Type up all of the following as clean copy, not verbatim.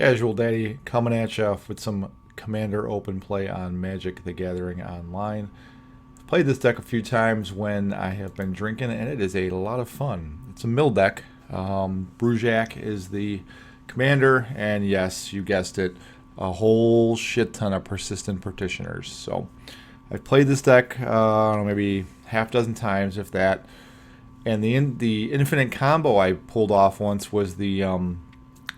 Casual Daddy coming at you with some Commander Open play on Magic the Gathering Online. I've played this deck a few times when I have been drinking, and it is a lot of fun. It's a mill deck. Bruvac is the commander, and yes, you guessed it, a whole shit ton of Persistent Petitioners. So I've played this deck maybe half dozen times, if that. And the infinite combo I pulled off once was the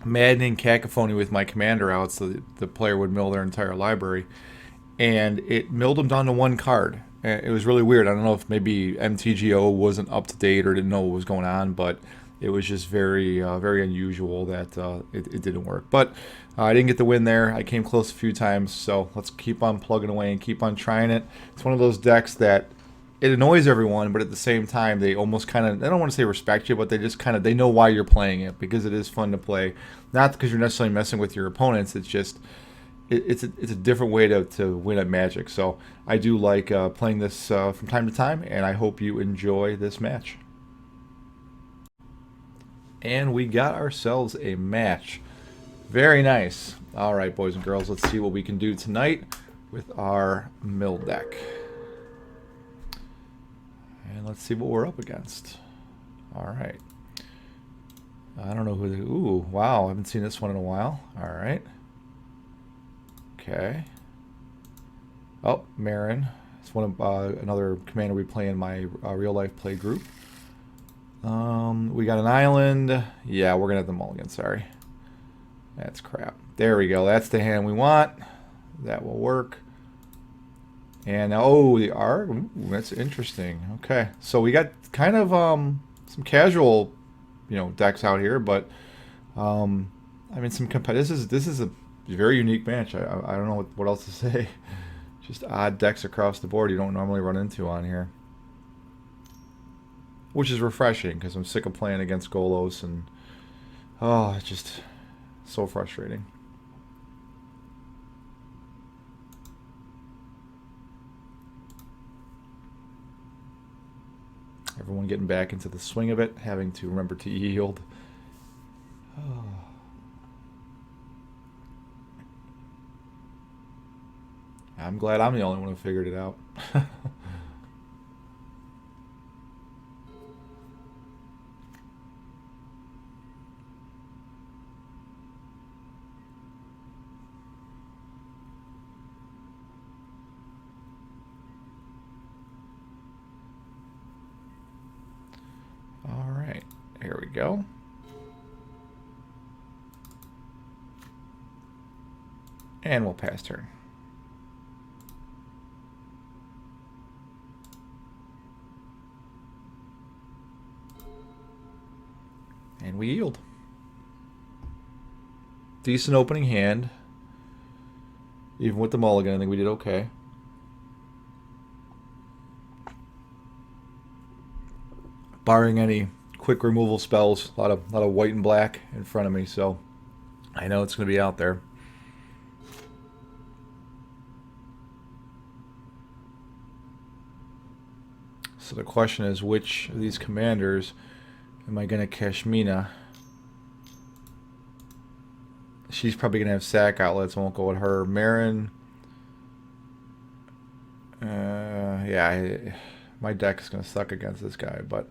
maddening cacophony with my commander out, so the player would mill their entire library, and it milled them down to one card. It was really weird. I don't know if maybe MTGO wasn't up to date or didn't know what was going on, but it was just very unusual that it didn't work. But I didn't get the win there. I came close a few times, so let's keep on plugging away and keep on trying it. It's one of those decks that it annoys everyone, but at the same time, they almost kind of, I don't want to say respect you, but they just kind of, they know why you're playing it, because it is fun to play. Not because you're necessarily messing with your opponents, it's just, it's a different way to win at Magic. So I do like playing this from time to time, and I hope you enjoy this match. And we got ourselves a match. Very nice. All right, boys and girls, let's see what we can do tonight with our mill deck. And let's see what we're up against. All right. I don't know who the... Ooh, wow. I haven't seen this one in a while. All right. Okay. Oh, Meren. It's one of another commander we play in my real-life play group. We got an island. Yeah, we're going to have the mulligan. Sorry. That's crap. There we go. That's the hand we want. That will work. And oh, the art. Ooh, that's interesting. Okay, so we got kind of some casual, decks out here, but I mean some competitive. This is a very unique match. I don't know what else to say. Just odd decks across the board you don't normally run into on here, which is refreshing because I'm sick of playing against Golos, and it's just so frustrating. Everyone getting back into the swing of it, having to remember to yield. Oh. I'm glad I'm the only one who figured it out. Here we go. And we'll pass turn. And we yield. Decent opening hand. Even with the mulligan, I think we did okay. Barring any quick removal spells, a lot of white and black in front of me, so I know it's going to be out there. So the question is, which of these commanders am I going to Kashmina? She's probably going to have sack outlets. I won't go with her. Meren. Yeah, my deck is going to suck against this guy, but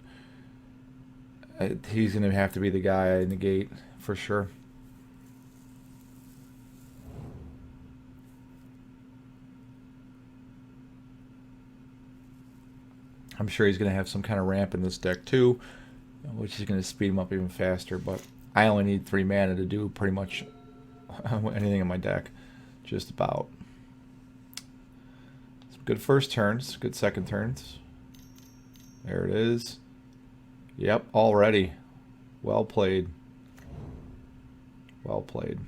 he's going to have to be the guy I negate for sure. I'm sure he's going to have some kind of ramp in this deck too, which is going to speed him up even faster, but I only need 3 mana to do pretty much anything in my deck. Just about. Some good first turns, good second turns. There it is. Yep, already. Well played. Well played.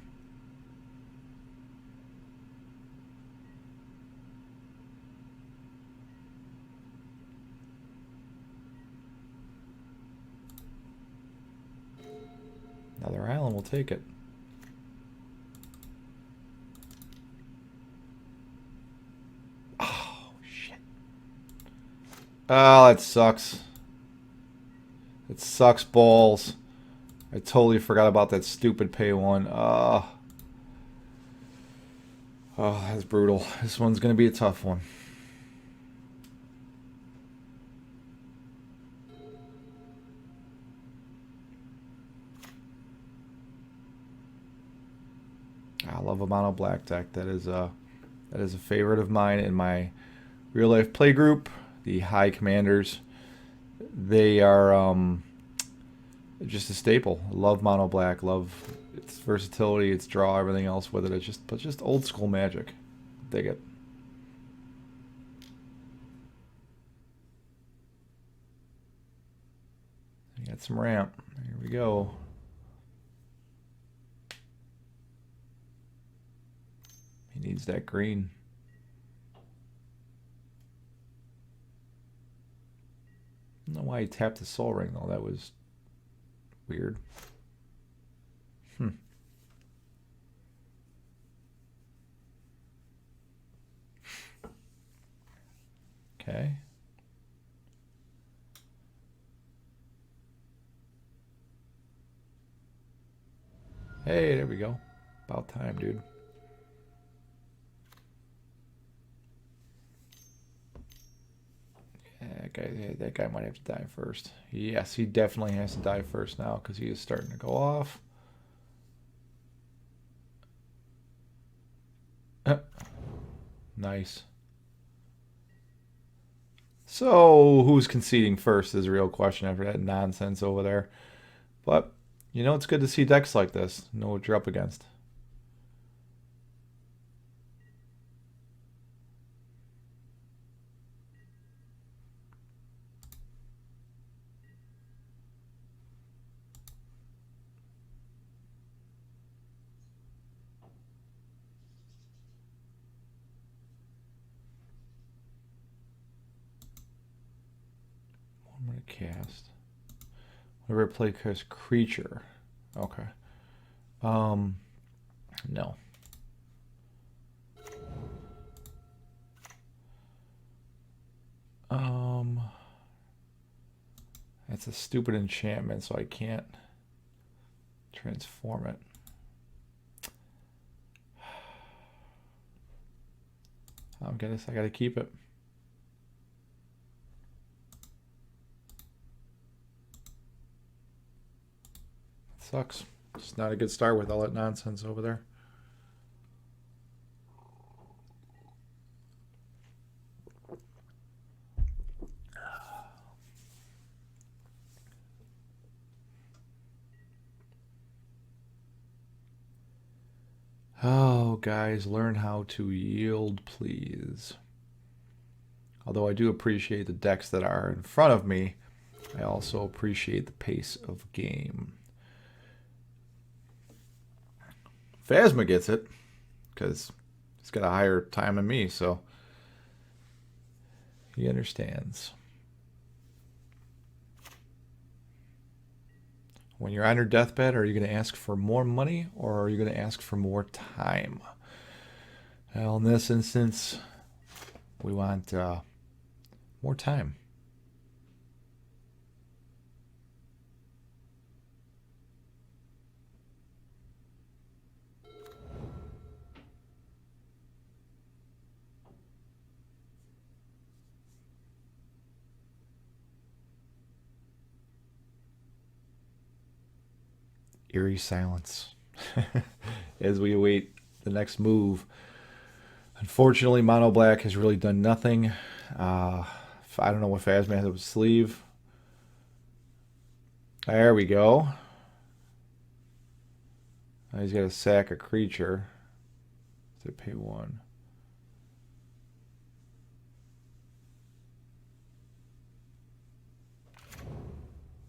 Another island, we'll take it. Oh, shit. Oh, that sucks. It sucks balls. I totally forgot about that stupid pay one. Oh, that's brutal. This one's going to be a tough one. I love a mono black deck. That is a favorite of mine in my real life play group. The high commanders, they are just a staple. Love mono black. Love its versatility, its draw, everything else with it. It's just old school Magic. Dig it. You got some ramp. Here we go. He needs that green. I don't know why he tapped the Soul Ring though. That was weird. Okay. Hey, there we go. About time, dude. That guy might have to die first. Yes, he definitely has to die first now because he is starting to go off. Nice. So, who's conceding first is a real question after that nonsense over there. But, you know, it's good to see decks like this. Know what you're up against. I'm going to cast. Whenever I play cast creature. Okay. No. That's a stupid enchantment, so I can't transform it. I guess I gotta keep it. Sucks. It's not a good start with all that nonsense over there. Oh, guys, learn how to yield, please. Although I do appreciate the decks that are in front of me, I also appreciate the pace of game. Phasma gets it, because he's got a higher time than me, so he understands. When you're on your deathbed, are you going to ask for more money or are you going to ask for more time? Well, in this instance, we want more time. Eerie silence as we await the next move. Unfortunately, Mono Black has really done nothing. I don't know what Phasma has up his sleeve. There we go. Now he's got to sack a creature to pay 1.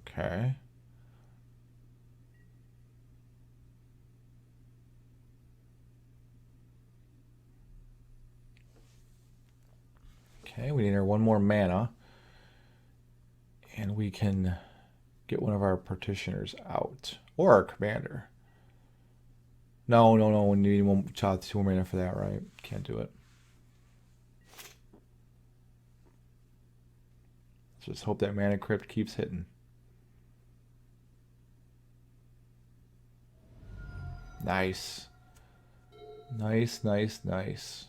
Okay. Okay, we need our 1 more mana. And we can get one of our petitioners out. Or our commander. No. We need 2 mana for that, right? Can't do it. Let's just hope that Mana Crypt keeps hitting. Nice. Nice, nice, nice.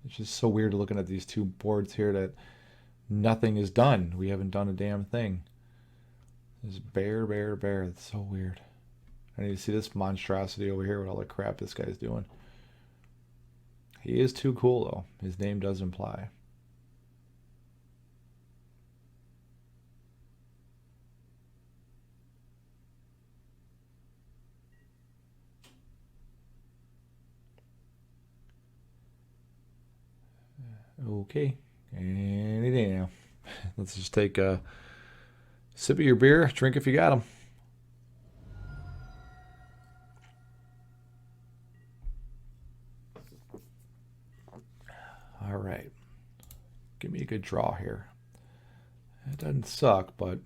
It's just so weird looking at these two boards here that nothing is done. We haven't done a damn thing. This bear, bear, bear. That's so weird. I need to see this monstrosity over here with all the crap this guy's doing. He is too cool, though. His name does imply. Okay. Any day now. Let's just take a sip of your beer. Drink if you got them. All right. Give me a good draw here. It doesn't suck, but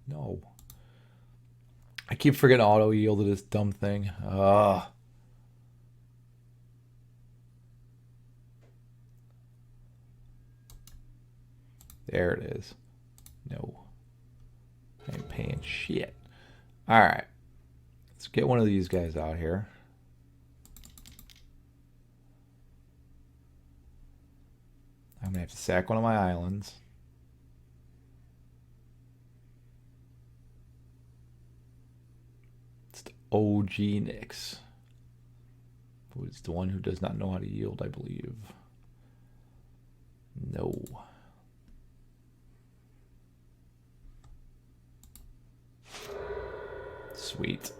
no. I keep forgetting auto yield to this dumb thing. There it is. No. I ain't paying shit. Alright. Let's get one of these guys out here. I'm going to have to sack one of my islands. It's the OG Nyx. Who is the one who does not know how to yield, I believe. No. Sweet.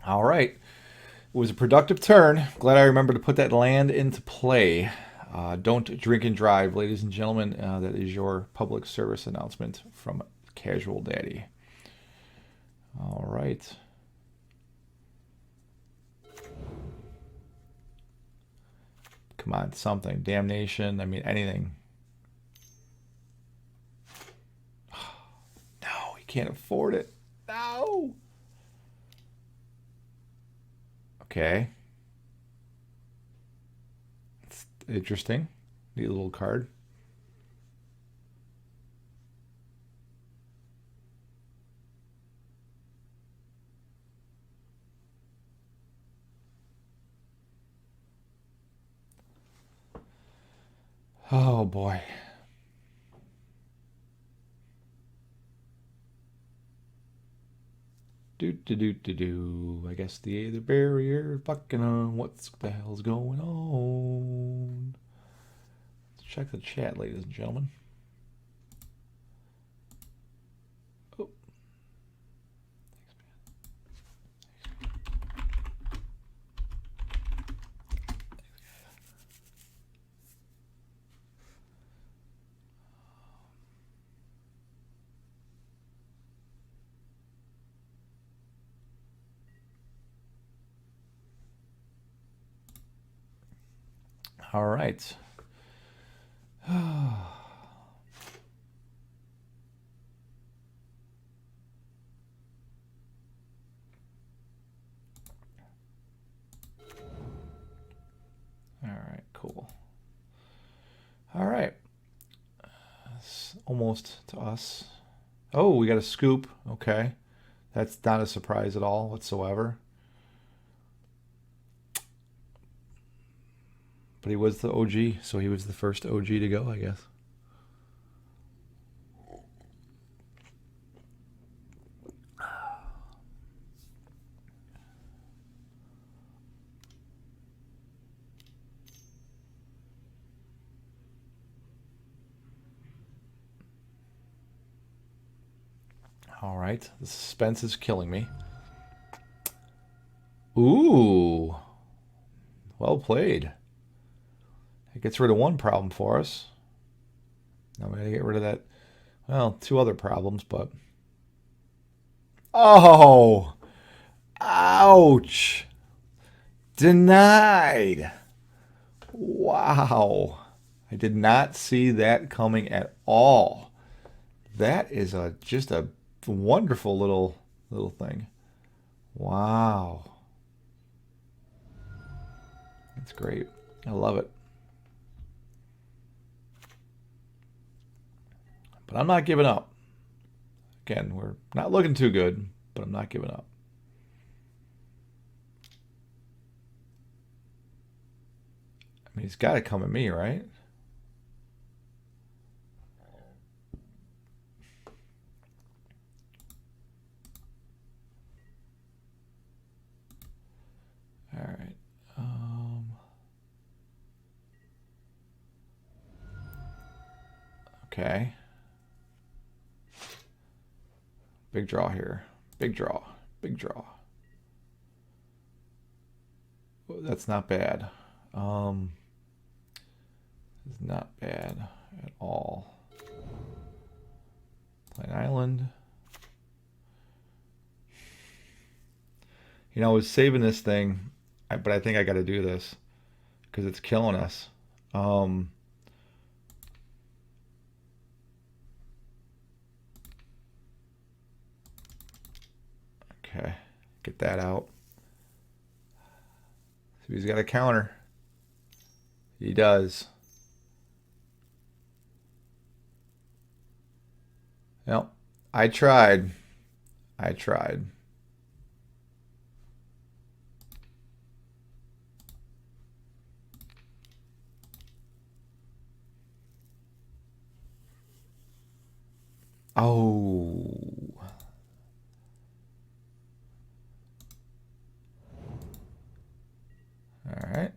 All right. It was a productive turn. Glad I remembered to put that land into play. Don't drink and drive, ladies and gentlemen. That is your public service announcement from Casual Daddy. All right. Come on, something. Damnation. I mean, anything. No, he can't afford it. No. Okay. It's interesting. Neat little card. Oh boy. Do. I guess the barrier fucking on. What the hell's going on? Let's check the chat, ladies and gentlemen. Oh. All right. All right, cool. All right. It's almost to us. Oh, we got a scoop. Okay. That's not a surprise at all whatsoever. But he was the OG, so he was the first OG to go, I guess. All right, the suspense is killing me. Ooh, well played. It gets rid of one problem for us. Now we gotta get rid of that Well, two other problems, but... Oh! Ouch! Denied! Wow. I did not see that coming at all. That is just a wonderful little thing. Wow. That's great. I love it. But I'm not giving up. Again, we're not looking too good, but I'm not giving up. I mean, he's got to come at me, right? All right. Okay. Big draw here. Big draw. Big draw. That's not bad. It's not bad at all. Play an island. You know, I was saving this thing, but I think I got to do this because it's killing us. Okay, get that out. So he's got a counter. He does. Well, I tried. I tried. Oh. All right.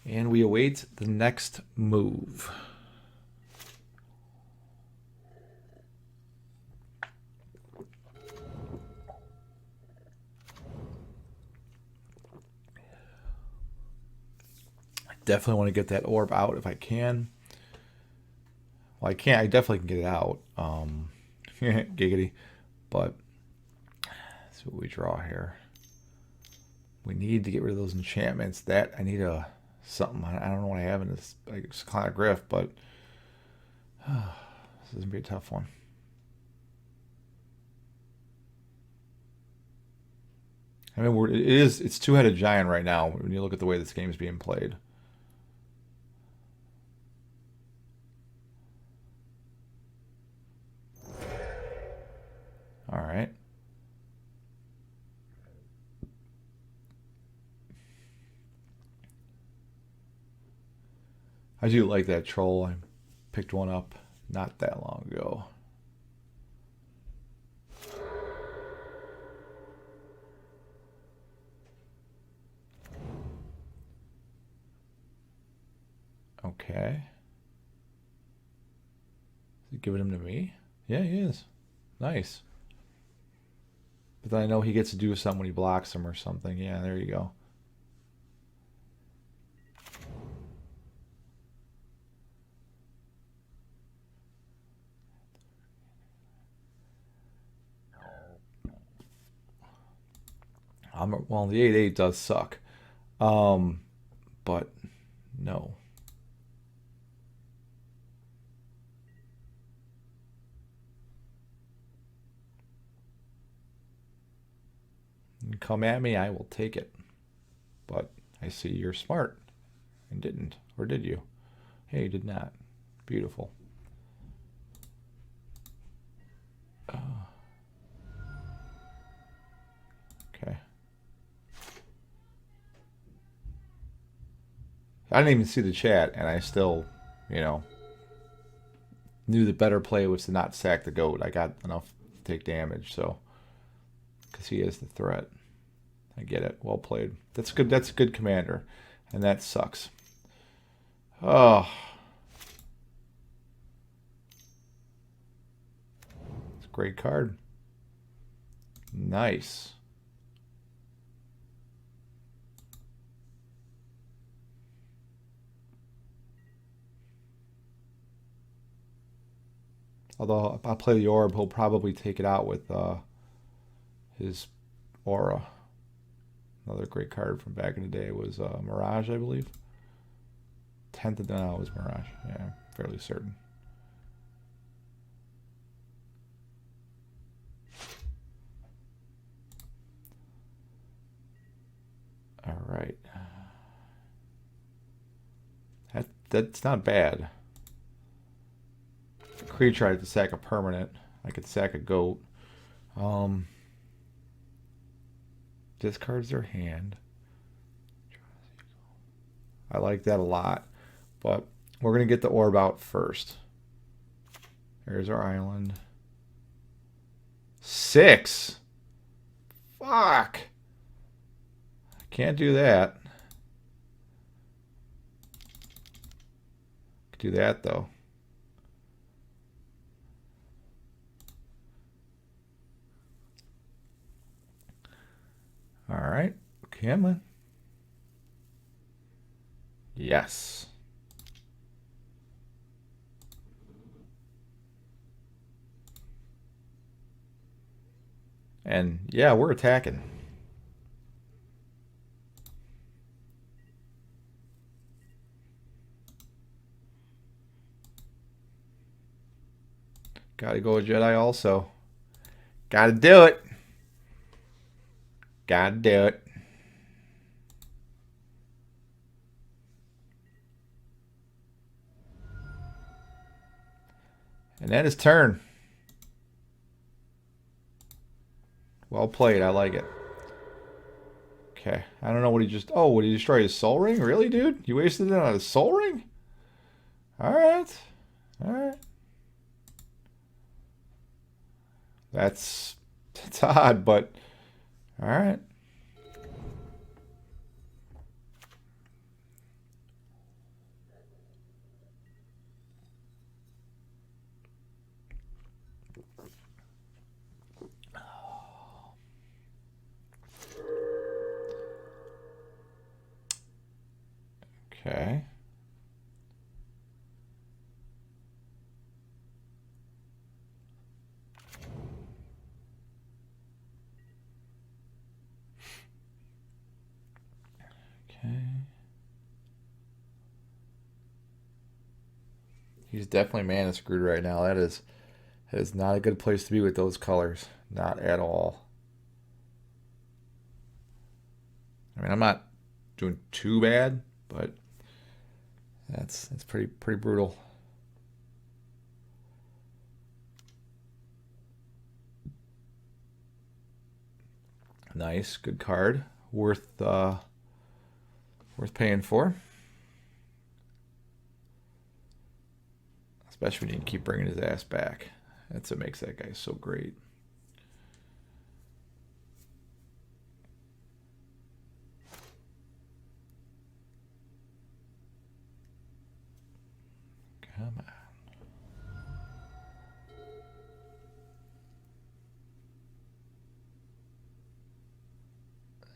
And we await the next move. I definitely want to get that orb out if I can. Well, I can't. I definitely can get it out. Giggity. But that's what we draw here. We need to get rid of those enchantments. That I need a something. I don't know what I have in this. It's kind of grift, but this is gonna be a tough one. I mean, it's two-headed giant right now when you look at the way this game is being played. All right. I do like that troll. I picked one up not that long ago. Okay. Is he giving him to me? Yeah, he is. Nice. But then I know he gets to do something when he blocks him or something. Yeah, there you go. Well, the 8/8 does suck. But no. You come at me, I will take it. But I see you're smart and didn't. Or did you? Hey, you did not. Beautiful. Okay. I didn't even see the chat, and I still, knew the better play was to not sack the goat. I got enough to take damage, so because he is the threat. I get it. Well played. That's good. That's a good commander, and that sucks. Oh, it's a great card. Nice. Although if I play the orb, he'll probably take it out with his aura. Another great card from back in the day was Mirage, I believe. 10th of no, it was Mirage. Yeah, I'm fairly certain. All right. That's not bad. Creature, I have to sack a permanent. I could sack a goat. Discards their hand. I like that a lot. But we're going to get the orb out first. There's our island. 6! Fuck! Can't do that. Do that though. All right, come on. Yes. And yeah, we're attacking. Gotta go with Jedi also. Gotta do it. Gotta do it. And that is turn. Well played. I like it. Okay. I don't know what he just... Oh, would he destroy his soul ring? Really, dude? You wasted it on his soul ring? Alright. Alright. That's odd, but... Alright. Okay. Okay. He's definitely mana screwed right now. That is not a good place to be with those colors. Not at all. I mean, I'm not doing too bad, but that's pretty brutal. Nice, good card. Worth paying for. Especially when you can keep bringing his ass back. That's what makes that guy so great. Come on.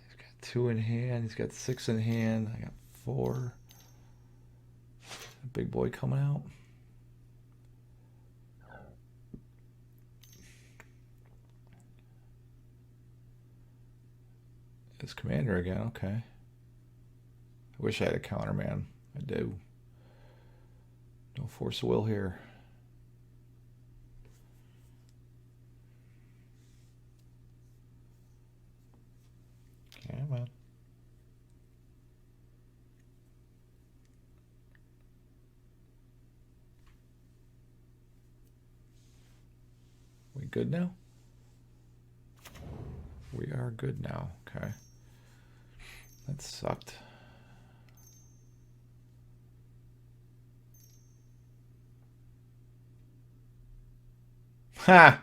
He's got 2 in hand. He's got 6 in hand. I got 4. Big boy coming out. His commander again. Okay. I wish I had a counter, man. I do. No force of will here. Come on. We good now? We are good now. Okay. That sucked. Ha!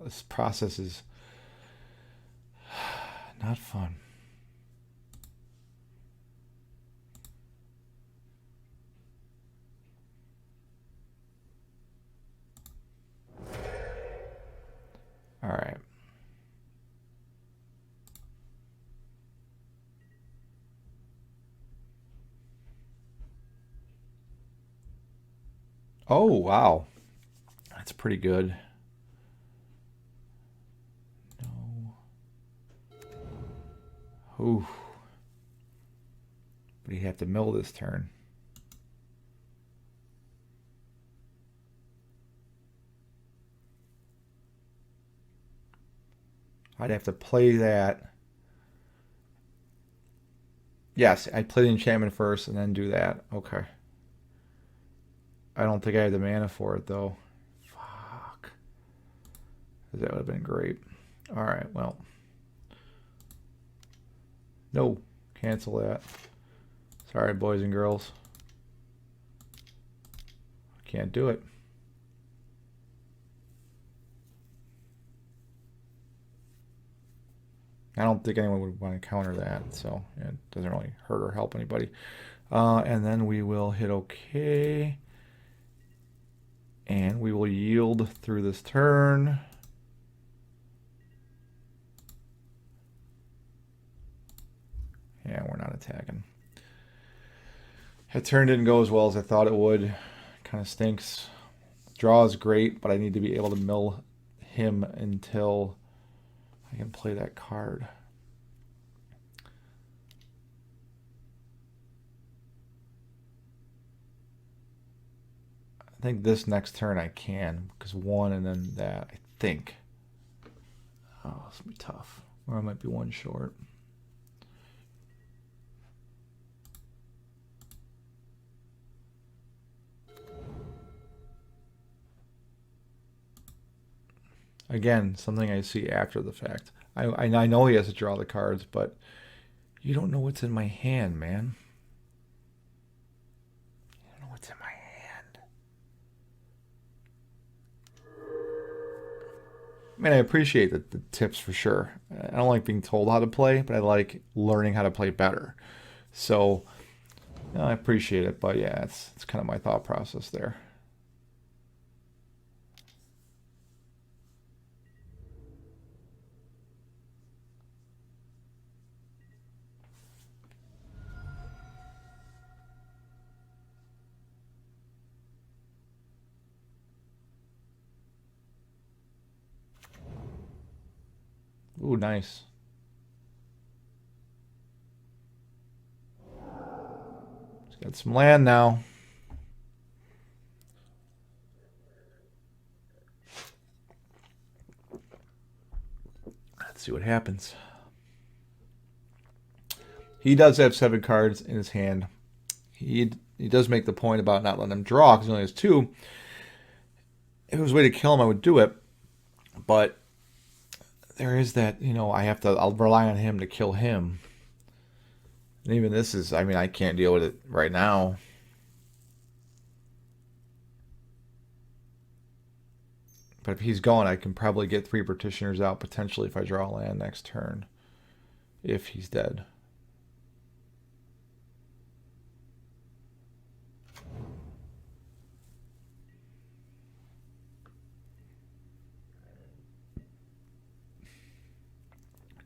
This process is not fun. All right. Oh, wow. That's pretty good. No. Ooh. But you have to mill this turn. I'd have to play that. Yes, I'd play the enchantment first and then do that. Okay. I don't think I have the mana for it, though. Fuck. That would have been great. All right, well. No. Cancel that. Sorry, boys and girls. Can't do it. I don't think anyone would want to counter that, so it doesn't really hurt or help anybody. And then we will hit OK. And we will yield through this turn. Yeah, we're not attacking. That turn didn't go as well as I thought it would. Kind of stinks. Draw is great, but I need to be able to mill him until I can play that card. I think this next turn I can, because one and then that, I think. Oh, this will be tough. Or I might be one short. Again, something I see after the fact. I know he has to draw the cards, but you don't know what's in my hand, man. You don't know what's in my hand. I mean, I appreciate the tips for sure. I don't like being told how to play, but I like learning how to play better. So, you know, I appreciate it, but yeah, it's kind of my thought process there. Ooh, nice. He's got some land now. Let's see what happens. He does have 7 cards in his hand. He does make the point about not letting him draw because he only has 2. If it was a way to kill him, I would do it. But there is that, you know, I'll rely on him to kill him. And even this is, I mean, I can't deal with it right now. But if he's gone, I can probably get 3 Petitioners out potentially if I draw a land next turn. If he's dead.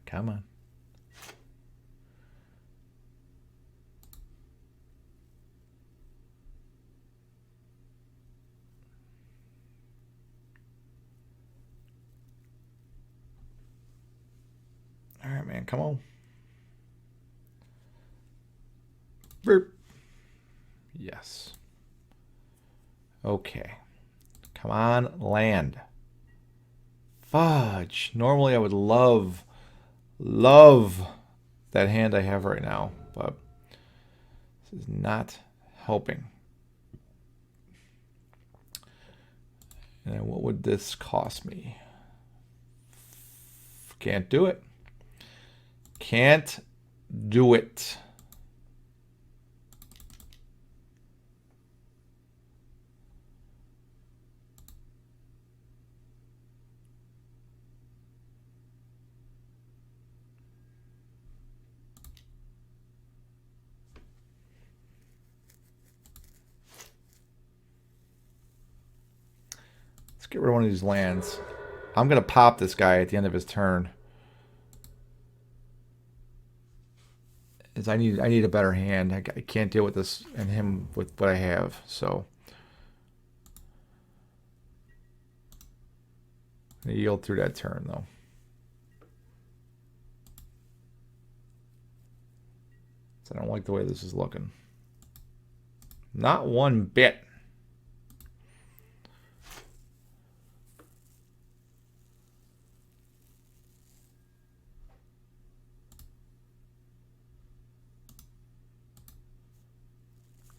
Come on. All right, man, come on. Burp. Yes. Okay. Come on, land. Fudge. Normally I would love that hand I have right now, but this is not helping. And what would this cost me? Can't do it. Can't do it. get rid of one of these lands. I'm going to pop this guy at the end of his turn. As I need a better hand. I can't deal with this and him with what I have. So I'm going to yield through that turn, though. So I don't like the way this is looking. Not one bit.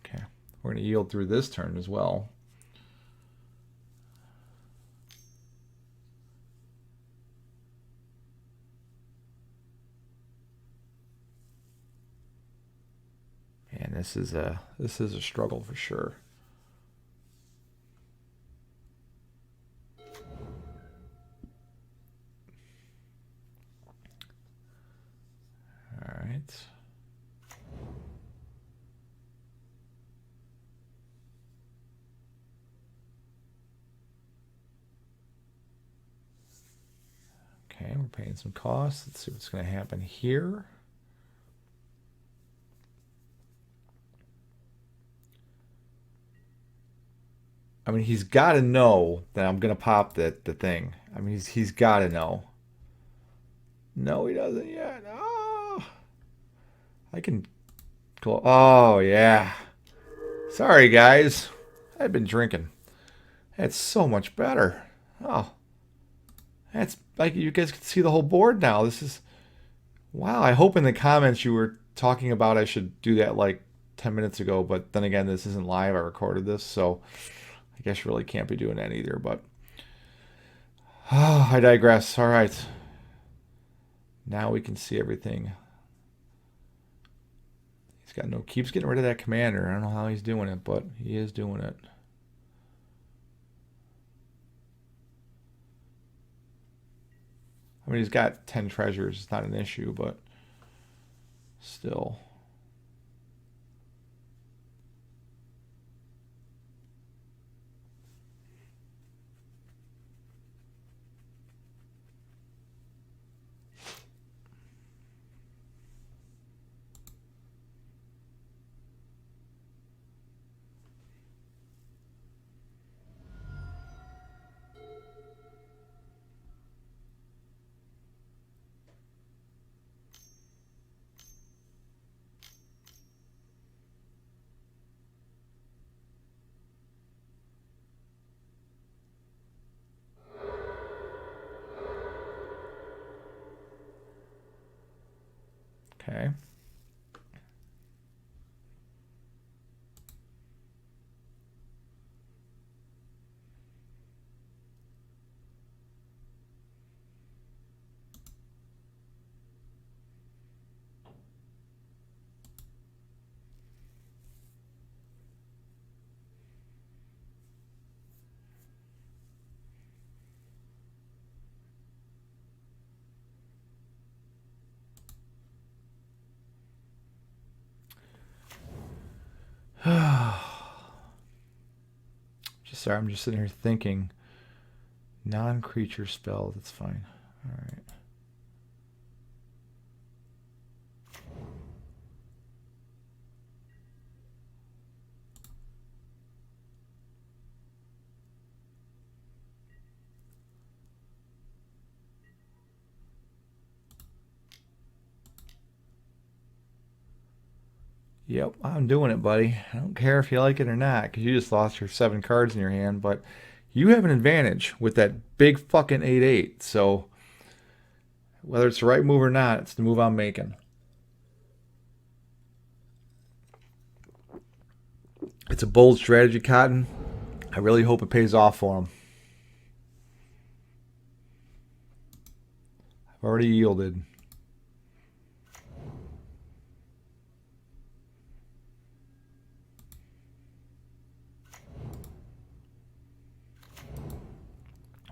Okay, we're going to yield through this turn as well. And this is a struggle for sure. All right. Okay, we're paying some costs. Let's see what's going to happen here. I mean, he's got to know that I'm going to pop the thing. I mean, he's got to know. No, he doesn't yet. Oh, I can go. Oh, yeah. Sorry, guys. I've been drinking. That's so much better. Oh, that's like you guys can see the whole board now. This is wow. I hope in the comments you were talking about I should do that like 10 minutes ago, but then again, this isn't live. I recorded this, so I guess you really can't be doing that either. But I digress. All right. Now we can see everything. He's got no keeps getting rid of that commander. I don't know how he's doing it, but he is doing it. I mean, he's got 10 treasures. It's not an issue, but still. Okay. Sorry, I'm just sitting here thinking. Non-creature spell, that's fine. All right. Yep, I'm doing it, buddy. I don't care if you like it or not, because you just lost your 7 cards in your hand, but you have an advantage with that big fucking 8/8. So whether it's the right move or not, it's the move I'm making. It's a bold strategy, Cotton. I really hope it pays off for him. I've already yielded.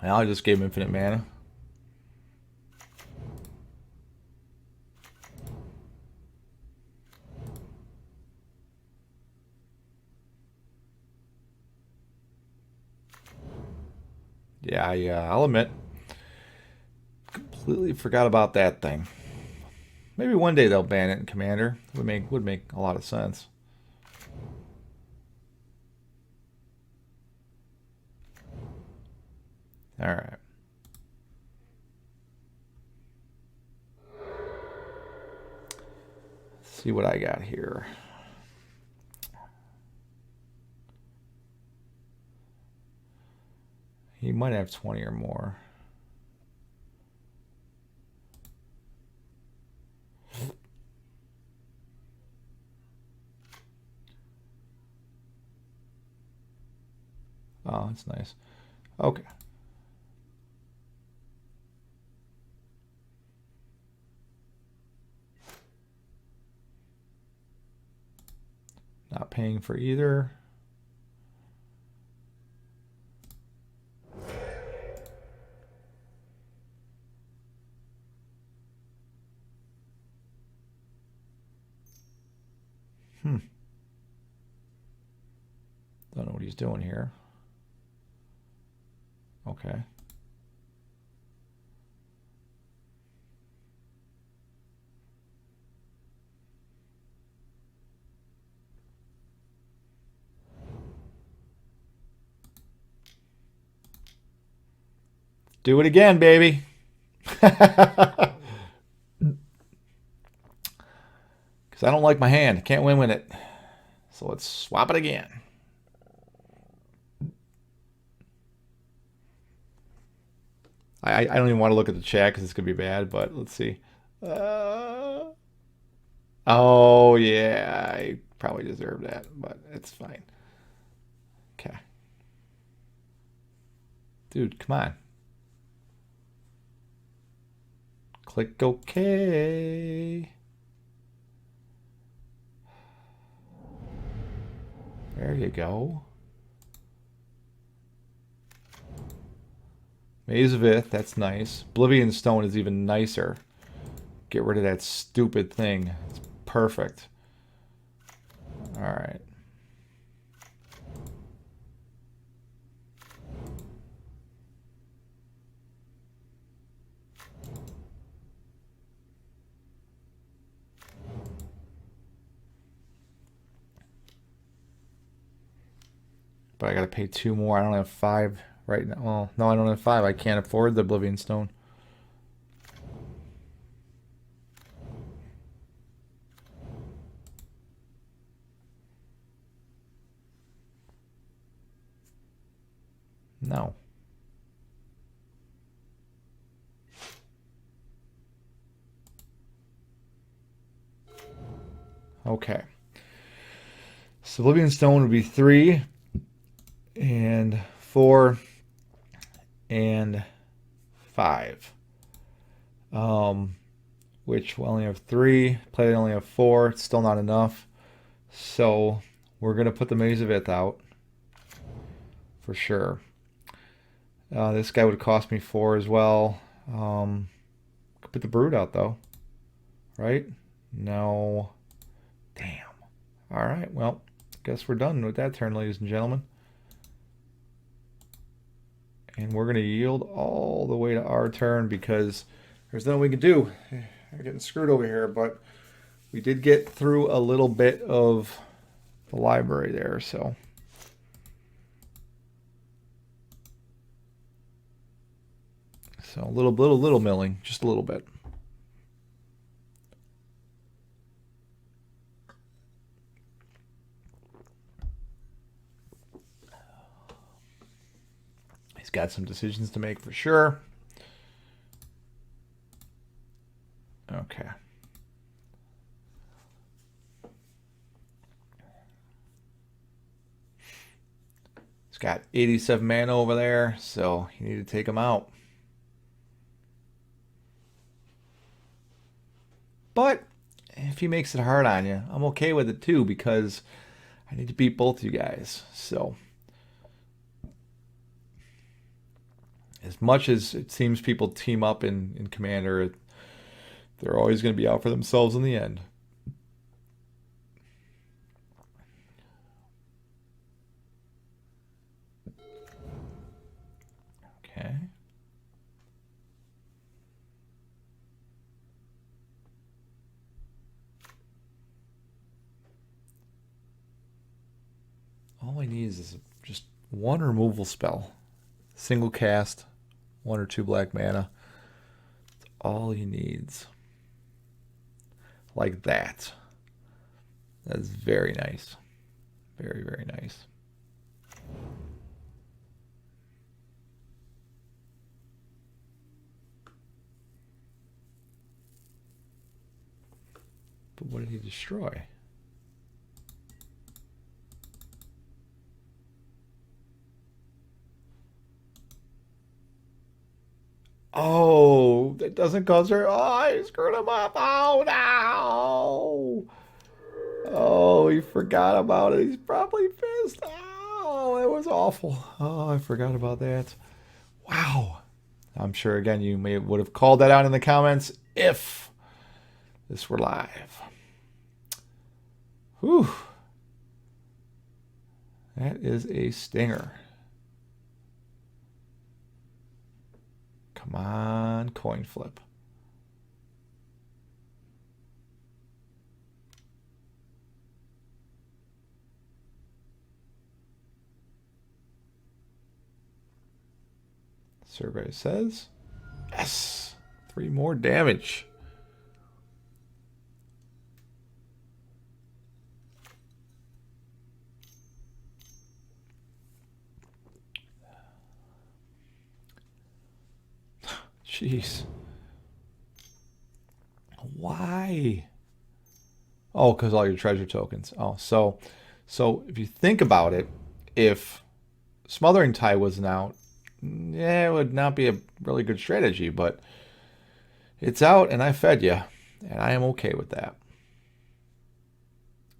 Now I just gave him infinite mana. Yeah, I'll admit. Completely forgot about that thing. Maybe one day they'll ban it in Commander. Would make a lot of sense. All right. Let's see what I got here. He might have 20 or more. Oh, that's nice. Okay. Not paying for either. Don't know what he's doing here. Okay. Do it again, baby. Because I don't like my hand. Can't win with it. So let's swap it again. I don't even want to look at the chat because it's going to be bad, but let's see. Oh, yeah. I probably deserve that, but it's fine. Okay. Dude, come on. Click OK. There you go. Maze of Ith, that's nice. Oblivion Stone is even nicer. Get rid of that stupid thing. It's perfect. Alright. But I gotta pay 2 more. I don't have 5 right now. Well, no, I don't have 5. I can't afford the Oblivion Stone. No. Okay. So Oblivion Stone would be 3 and 4 and 5. Which we only have 3. Play only have 4. It's still not enough. So we're gonna put the Maze of Ith out for sure. This guy would cost me 4 as well. Could put the Brood out though, right? No. Damn. All right. Well, guess we're done with that turn, ladies and gentlemen. And we're going to yield all the way to our turn because there's nothing we can do. We're getting screwed over here, but we did get through a little bit of the library there, so. So a little milling, just a little bit. He's got some decisions to make for sure. Okay. He's got 87 mana over there, so you need to take him out. But if he makes it hard on you, I'm okay with it too because I need to beat both you guys. So as much as it seems people team up in Commander, they're always going to be out for themselves in the end. Okay. all he needs is just one removal spell. Single cast, 1 or 2 black mana. That's all he needs. Like that. That's very nice. Very, very nice. But what did he destroy? Oh, that doesn't cause her. Oh, I screwed him up. Oh, no. Oh, he forgot about it. He's probably pissed. Oh, it was awful. Oh, I forgot about that. Wow. I'm sure, again, you would have called that out in the comments if this were live. Whew. That is a stinger. Come on, coin flip. Survey says, yes, 3 more damage. Jeez. Why? Oh, because all your treasure tokens. Oh, so if you think about it, if Smothering Tide wasn't out, yeah, it would not be a really good strategy, but it's out and I fed you, and I am okay with that.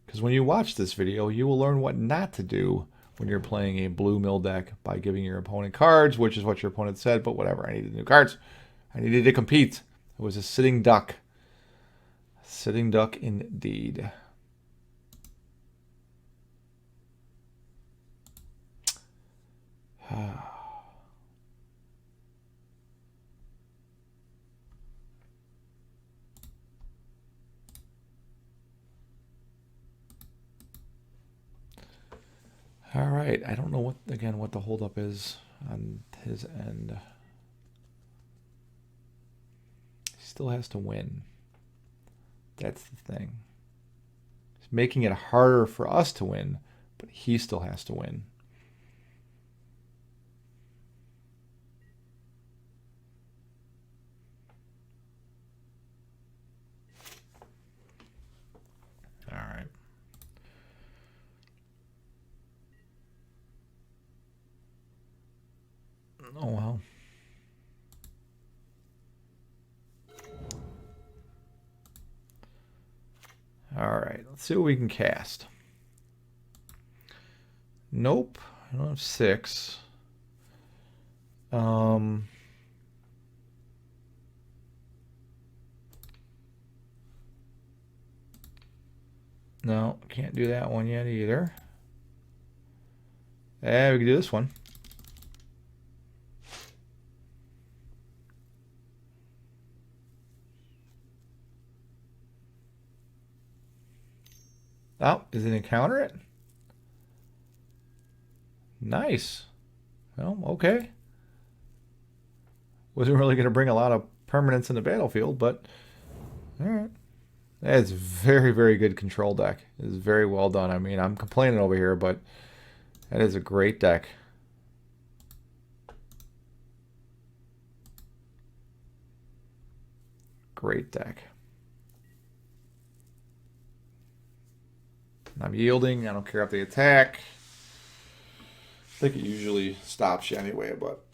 Because when you watch this video, you will learn what not to do when you're playing a blue mill deck by giving your opponent cards, which is what your opponent said, but whatever, I needed new cards. I needed to compete. It was a sitting duck. Sitting duck indeed. All right, I don't know what the holdup is on his end. He still has to win. That's the thing. He's making it harder for us to win, but he still has to win. All right. Oh, well. All right, let's see what we can cast. Nope, I don't have 6. No, can't do that one yet either. Yeah, we can do this one. Oh, does it encounter it? Nice. Well, okay. Wasn't really going to bring a lot of permanents in the battlefield, but all right. That's very, very good control deck. It is very well done. I mean, I'm complaining over here, but that is a great deck. Great deck. I'm yielding. I don't care if they attack. I think it usually stops you anyway, but...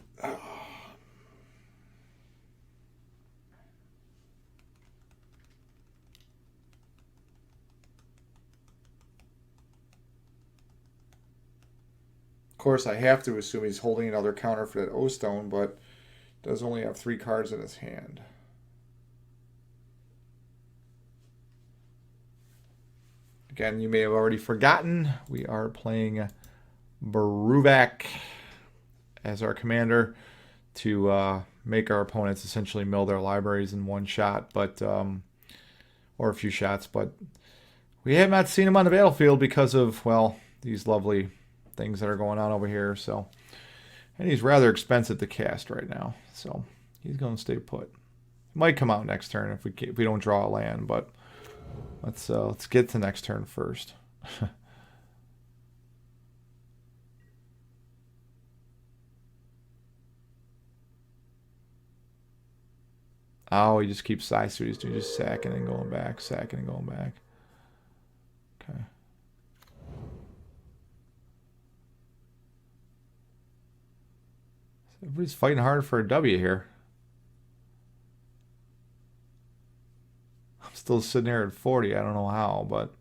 Of course, I have to assume he's holding another counter for that O-Stone, but does only have 3 cards in his hand. Again, you may have already forgotten, we are playing Bruvac as our commander to make our opponents essentially mill their libraries in one shot, but or a few shots, but we have not seen him on the battlefield because of, well, these lovely things that are going on over here. So, and he's rather expensive to cast right now, so he's going to stay put. He might come out next turn if we don't draw a land, but let's get to next turn first. Oh, he just keeps side suiting. He's just sacking and going back, sacking and going back. Okay. Everybody's fighting hard for a W here. I'm still sitting here at 40. I don't know how, but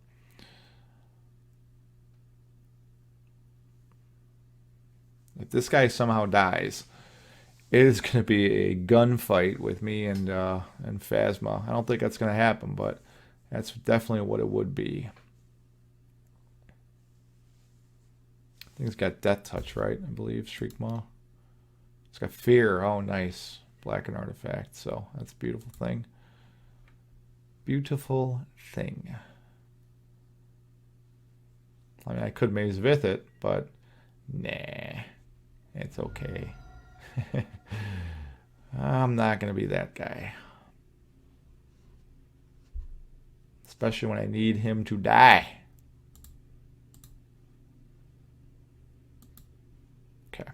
if this guy somehow dies, it is going to be a gunfight with me and Phasma. I don't think that's going to happen, but that's definitely what it would be. I think it's got Death Touch, right? I believe Shriek Maw. It's got Fear. Oh, nice. Black and Artifact. So that's a beautiful thing. Beautiful thing. I mean, I could Maze Vith it, but nah, it's okay. I'm not going to be that guy. Especially when I need him to die. Okay.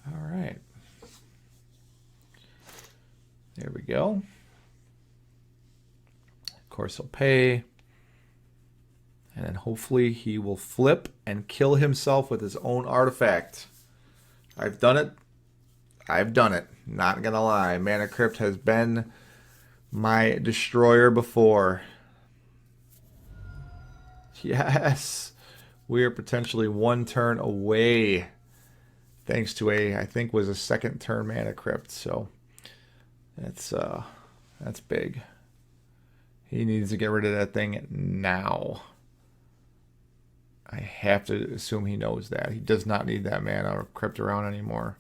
All right. There we go. Of course, he'll pay. And then hopefully he will flip and kill himself with his own artifact. I've done it. I've done it. Not gonna lie. Mana Crypt has been my destroyer before. Yes. We are potentially one turn away. Thanks to I think was a second turn Mana Crypt. So that's big. He needs to get rid of that thing now. I have to assume he knows that. He does not need that mana or Crypt around anymore.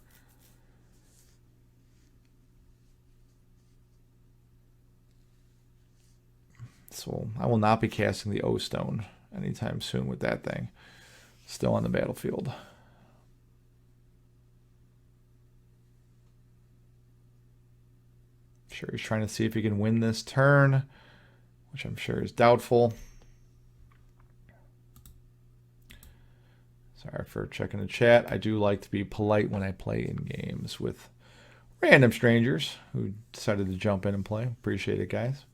So I will not be casting the O-Stone anytime soon with that thing. Still on the battlefield. Sure, he's trying to see if he can win this turn, which I'm sure is doubtful. Sorry for checking the chat. I do like to be polite when I play in games with random strangers who decided to jump in and play. Appreciate it, guys.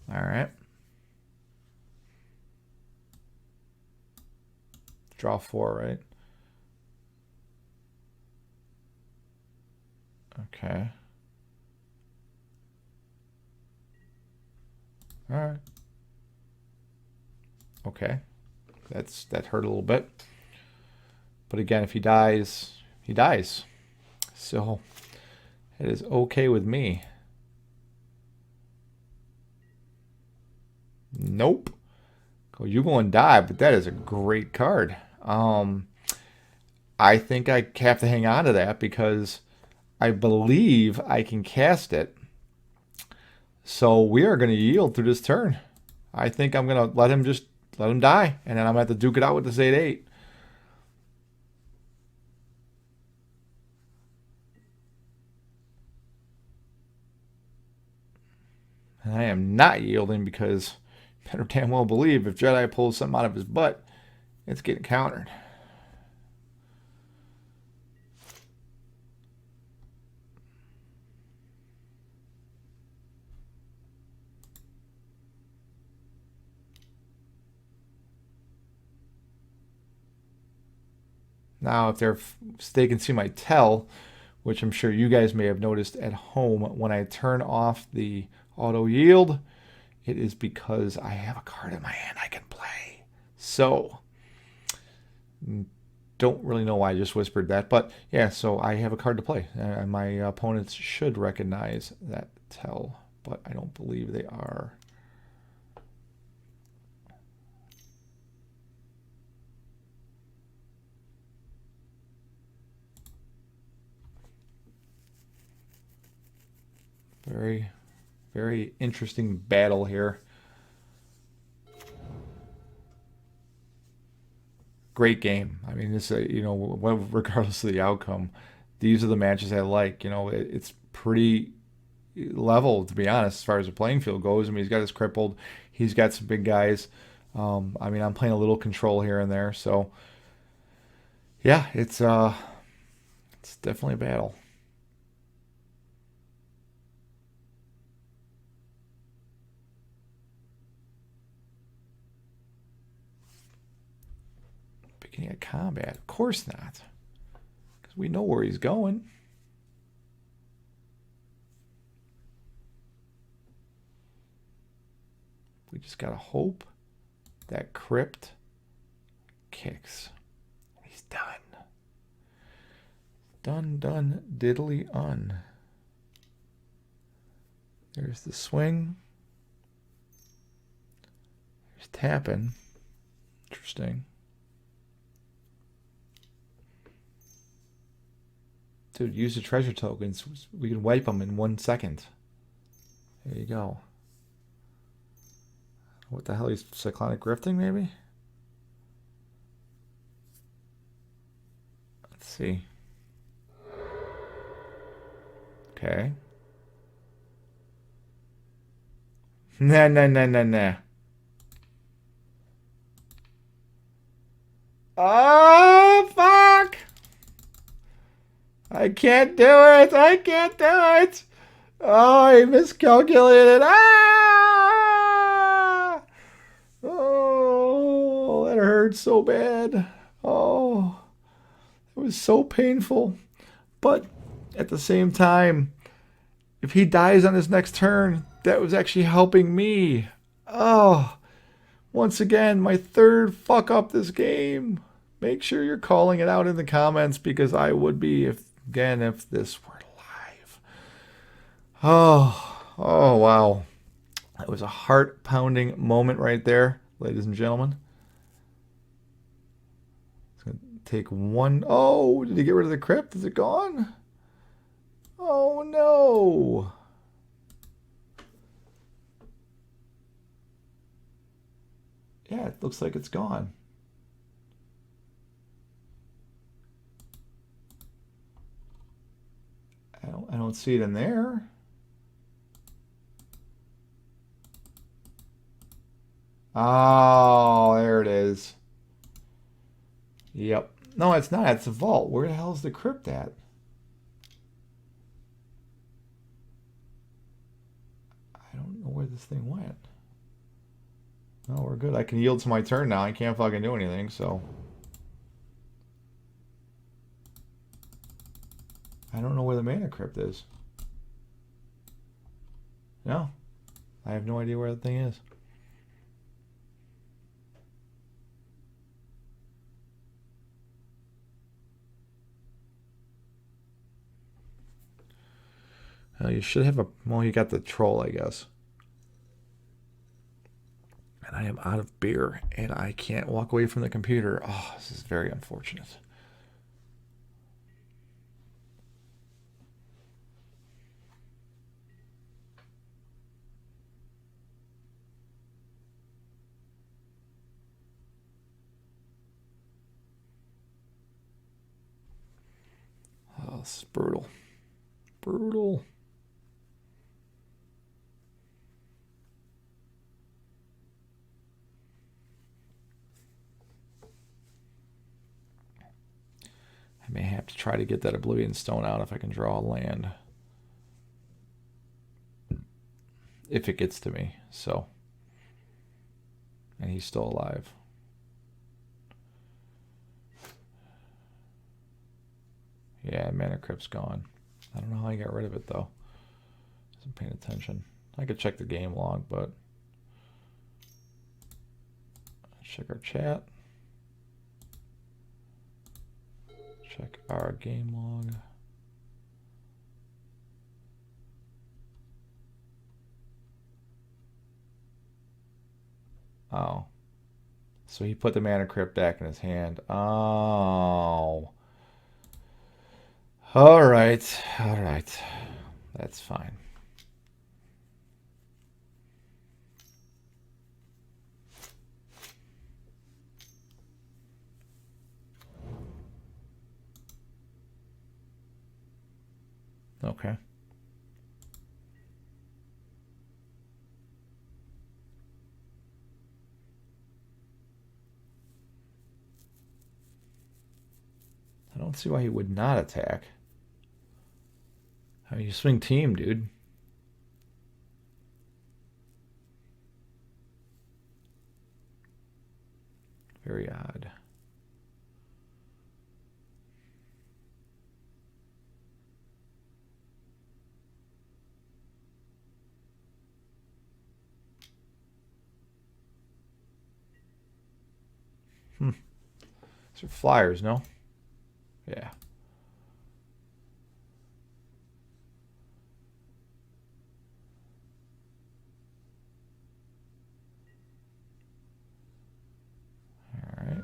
All right. Draw 4, right? Okay. All right. Okay. That hurt a little bit. But again, if he dies, he dies. So it is okay with me. Nope. You're going to die, but that is a great card. I think I have to hang on to that because I believe I can cast it. So we are going to yield through this turn. I think I'm going to let him die, and then I'm going to have to duke it out with this 8/8. And I am not yielding because you better damn well believe if Jedi pulls something out of his butt, it's getting countered. Now, if they can see my tell, which I'm sure you guys may have noticed at home, when I turn off the auto yield, it is because I have a card in my hand I can play. So, don't really know why I just whispered that, but yeah, so I have a card to play. And my opponents should recognize that tell, but I don't believe they are. very, very interesting battle here. Great game. I mean, this, you know, regardless of the outcome, these are the matches I like. You know, it's pretty level, to be honest, as far as the playing field goes. I mean, he's got his crippled. He's got some big guys. I mean, I'm playing a little control here and there. So, yeah, it's definitely a battle. Beginning of combat? Of course not. Because we know where he's going. We just gotta hope that crypt kicks. He's done. Done, diddly un. There's the swing. There's tapping. Interesting. Dude, use the treasure tokens. We can wipe them in 1 second. There you go. What the hell? He's cyclonic grifting, maybe? Let's see. Okay. Nah. Oh, fuck! I can't do it! I can't do it! Oh, he miscalculated. Ah! Oh, that hurt so bad. Oh, it was so painful. But at the same time, if he dies on his next turn, that was actually helping me. Oh, once again, my third fuck up this game. Make sure you're calling it out in the comments, because I would be if this were live. Oh, wow. That was a heart-pounding moment right there, ladies and gentlemen. It's going to take one. Oh, did he get rid of the crypt? Is it gone? Oh, no. Yeah, it looks like it's gone. I don't see it in there. Oh, there it is. Yep. No, it's not. It's a vault. Where the hell is the crypt at? I don't know where this thing went. No, we're good. I can yield to my turn now. I can't fucking do anything, so. I don't know where the mana crypt is. No. I have no idea where the thing is. You should have a... Well, you got the troll, I guess. And I am out of beer, and I can't walk away from the computer. Oh, this is very unfortunate. Oh, this is brutal. Brutal. I may have to try to get that Oblivion Stone out if I can draw a land. If it gets to me, so. And he's still alive. Yeah, Mana Crypt's gone. I don't know how I got rid of it, though. Wasn't paying attention. I could check the game log, but... Check our chat. Check our game log. Oh. So he put the Mana Crypt back in his hand. Oh. Alright. Alright. That's fine. Okay. I don't see why he would not attack. I mean, you swing team, dude. Very odd. These are flyers, no? Yeah. All right.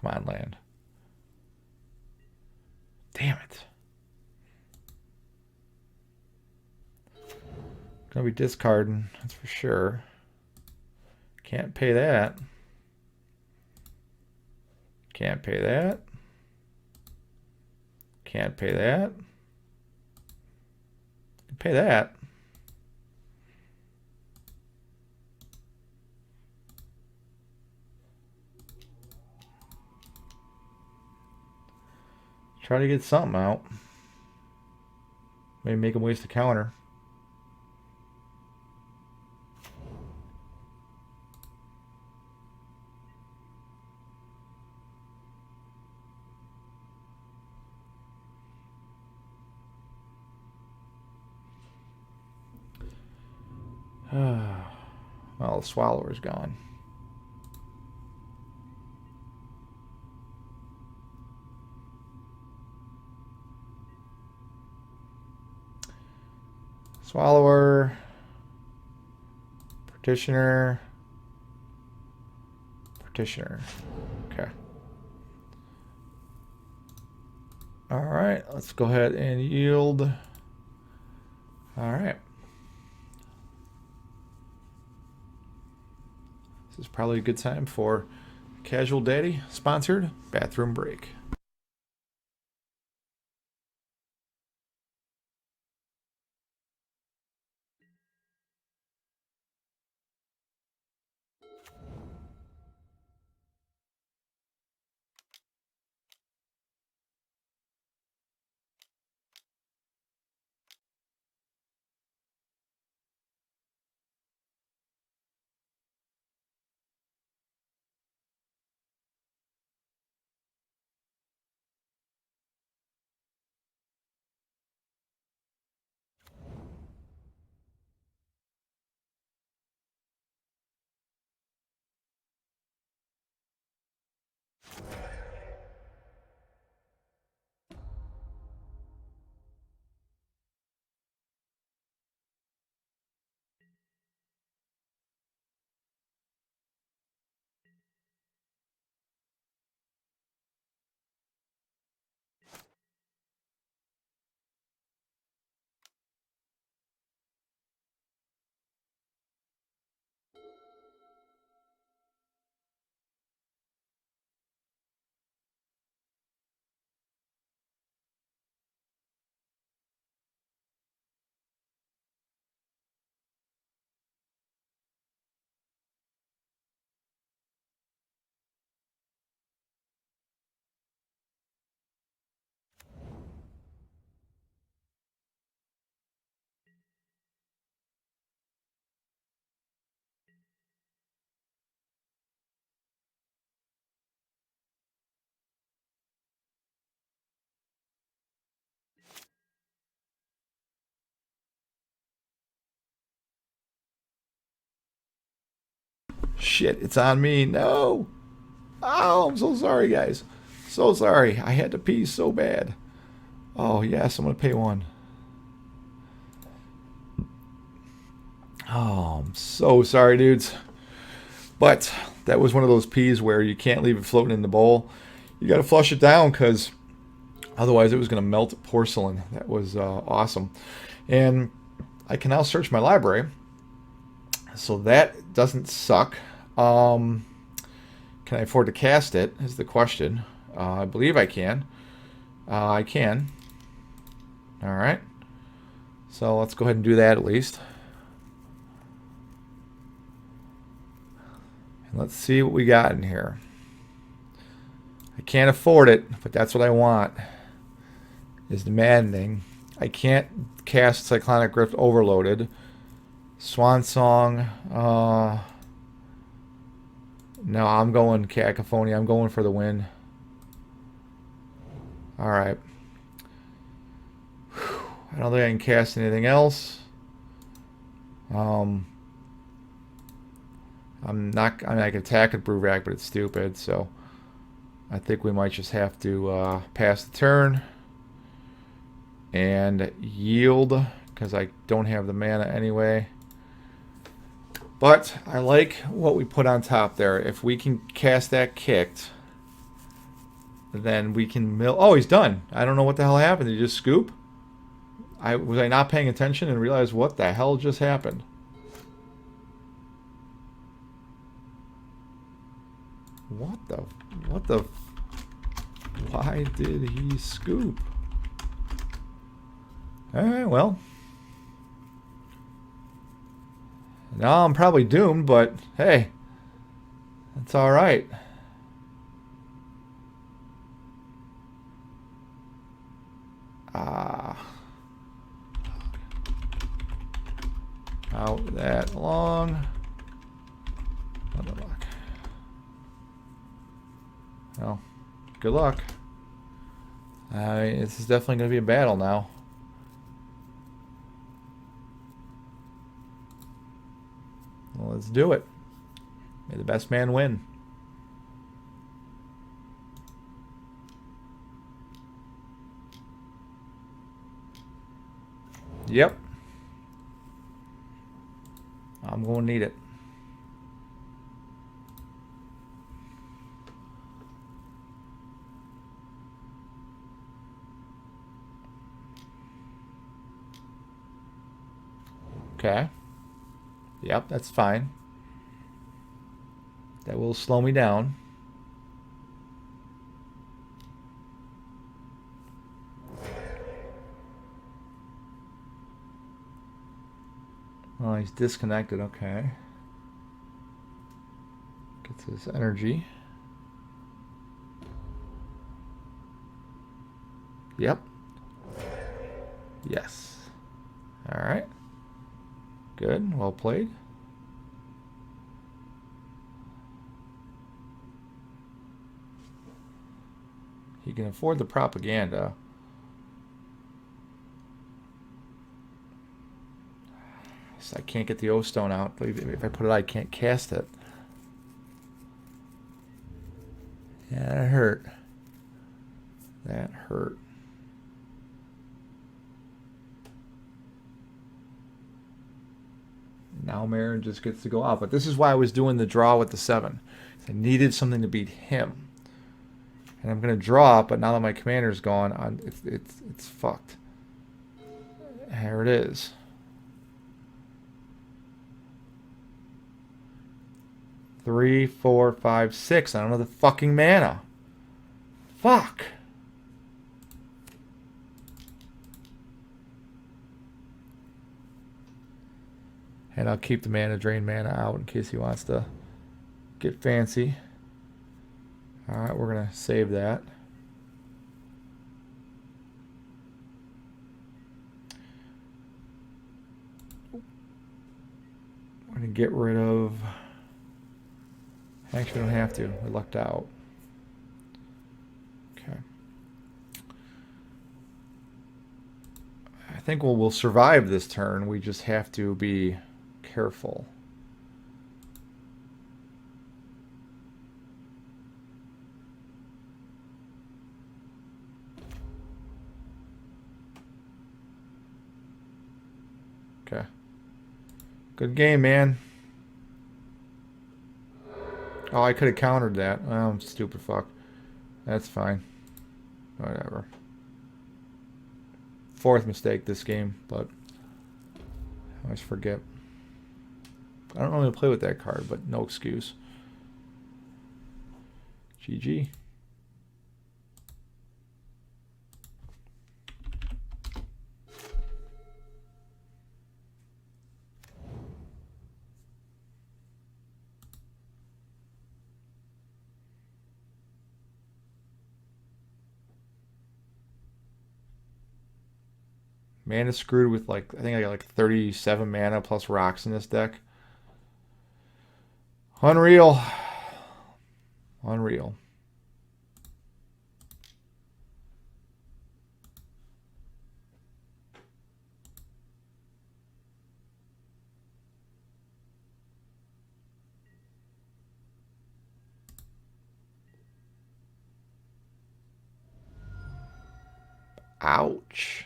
Come on, land. Damn it. Gonna be discarding, that's for sure. Can't pay that. Can't pay that. Can't pay that. Pay that. Try to get something out. Maybe make him waste a counter. Well, the Swallower's gone. Swallower, Petitioner, Petitioner. Okay. All right, let's go ahead and yield. All right. This is probably a good time for Casual Daddy sponsored bathroom break. Shit, it's on me. No. Oh, I'm so sorry, guys. So sorry. I had to pee so bad. Oh, yes, I'm going to pay one. Oh, I'm so sorry, dudes. But that was one of those peas where you can't leave it floating in the bowl. You got to flush it down because otherwise it was going to melt porcelain. That was awesome. And I can now search my library. So that doesn't suck. Can I afford to cast it is the question. I believe I can. I can. Alright. So let's go ahead and do that at least. And let's see what we got in here. I can't afford it, but that's what I want. Is the maddening. I can't cast Cyclonic Rift Overloaded. Swan Song. No, I'm going Cacophony. I'm going for the win. Alright. I don't think I can cast anything else. I'm not. I mean, I can attack at Bruvac, but it's stupid. So I think we might just have to pass the turn and yield because I don't have the mana anyway. But I like what we put on top there. If we can cast that kicked, then we can mill. Oh, he's done. I don't know what the hell happened. Did he just scoop? Was I not paying attention and realized what the hell just happened? What the? Why did he scoop? Alright, well. Now I'm probably doomed, but hey, that's alright. Out that long. Another luck. Well, good luck. This is definitely going to be a battle now. Well, let's do it. May the best man win. Yep. I'm going to need it. Okay. Yep, that's fine. That will slow me down. Oh, he's disconnected. Okay. Gets his energy. Yep. Yes. All right. Good. Well played. He can afford the propaganda. So I can't get the O-Stone out. If I put it out, I can't cast it. Yeah, that hurt. That hurt. Now Meren just gets to go out. But this is why I was doing the draw with the 7. I needed something to beat him. And I'm going to draw, but now that my commander's gone, it's fucked. Here it is. Three, 4, 5, 6. I don't know the fucking mana. Fuck. And I'll keep the mana drain mana out in case he wants to get fancy. Alright, we're going to save that. We're going to get rid of... Actually, we don't have to. We lucked out. Okay. I think we'll survive this turn. We just have to be careful. Okay. Good game, man. Oh, I could have countered that. Oh, stupid fuck. That's fine. Whatever. Fourth mistake this game, but I always forget. I don't normally play with that card, but no excuse. GG. Mana screwed with like, I think I got like 37 mana plus rocks in this deck. Unreal. Unreal. Ouch.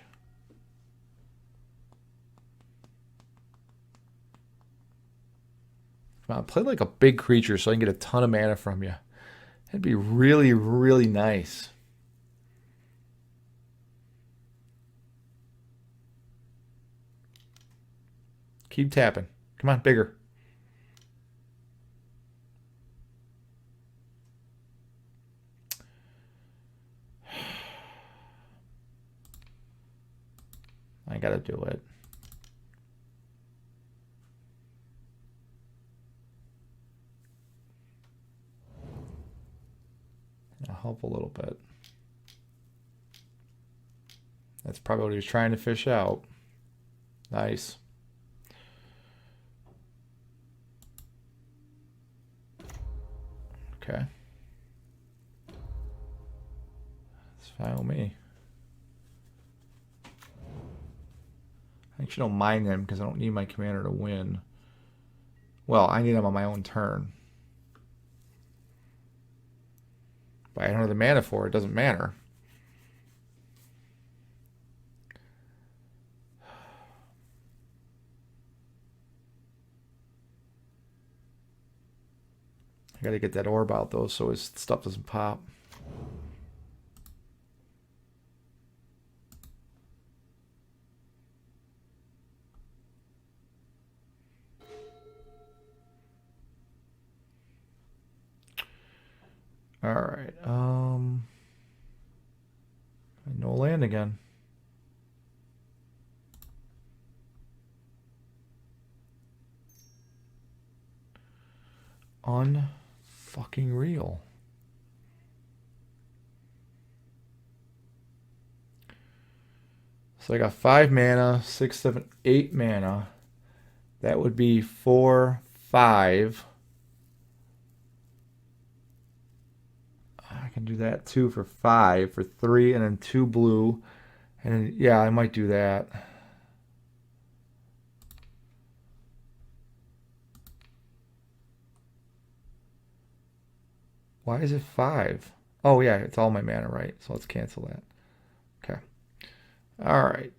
Come on, play like a big creature so I can get a ton of mana from you. That'd be really, really nice. Keep tapping. Come on, bigger. I gotta do it. I'll help a little bit. That's probably what he was trying to fish out. Nice. Okay. That's fine with me. I actually don't mind them because I don't need my commander to win. Well, I need them on my own turn. But I don't have the mana for it. It doesn't matter. I gotta get that orb out though so his stuff doesn't pop. All right. No land again. Unfucking real. So I got 5 mana, 6, 7, 8 mana. That would be 4, 5. I can do that too for 5, for 3, and then 2 blue. And then, yeah, I might do that. Why is it 5? Oh yeah, it's all my mana, right? So let's cancel that. Okay. All right.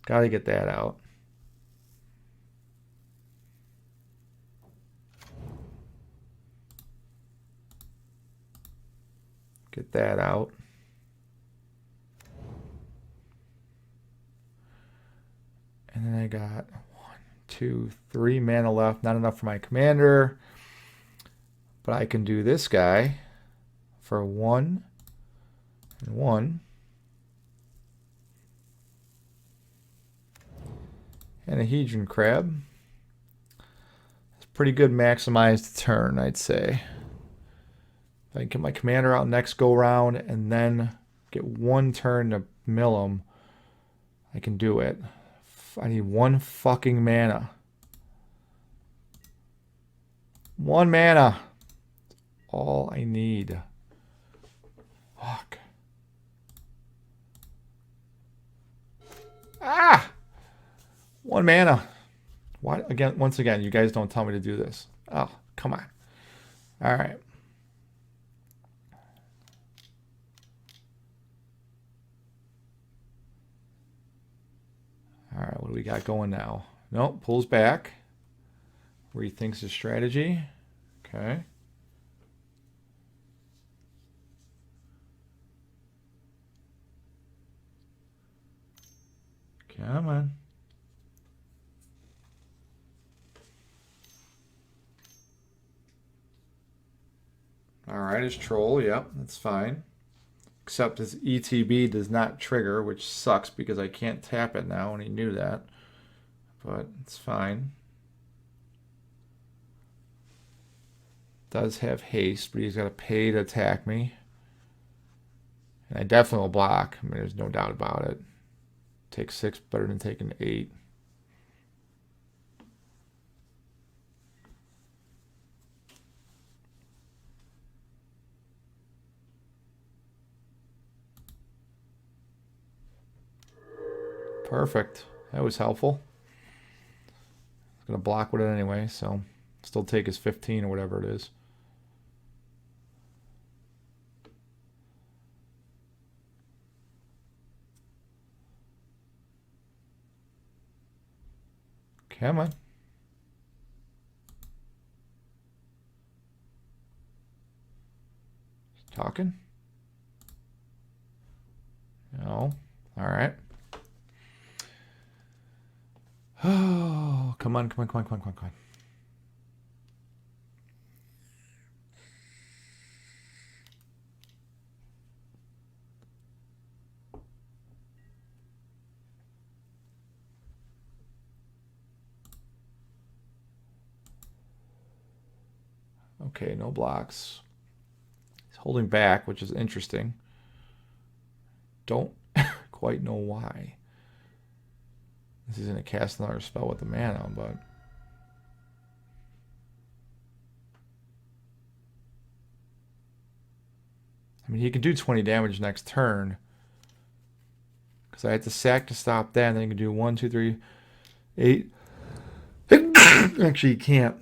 Gotta get that out. Get that out. And then I got 1, 2, 3 mana left. Not enough for my commander. But I can do this guy for 1 and 1. And a Hedron Crab. It's pretty good maximized turn, I'd say. If I can get my commander out next go round and then get 1 turn to mill him, I can do it. I need 1 fucking mana. 1 mana. That's all I need. Fuck. Ah! 1 mana. Why again? Once again, you guys don't tell me to do this. Oh, come on. All right. All right, what do we got going now? Nope, pulls back. Rethinks his strategy. Okay. Come on. Alright, his troll, yep, that's fine. Except his ETB does not trigger, which sucks because I can't tap it now, and he knew that. But it's fine. Does have haste, but he's got to pay to attack me. And I definitely will block. I mean, there's no doubt about it. Take 6 better than taking 8. Perfect. That was helpful. It's going to block with it anyway, so still take his 15 or whatever it is. Come on. Talking? No. All right. Oh, come on, come on, come on, come on, come on, come on. Okay, no blocks. He's holding back, which is interesting. Don't quite know why. This is going to cast another spell with the mana, but... I mean, he can do 20 damage next turn. Because I had to sack to stop that, and then he can do 1, 2, 3, 8. Actually, he can't.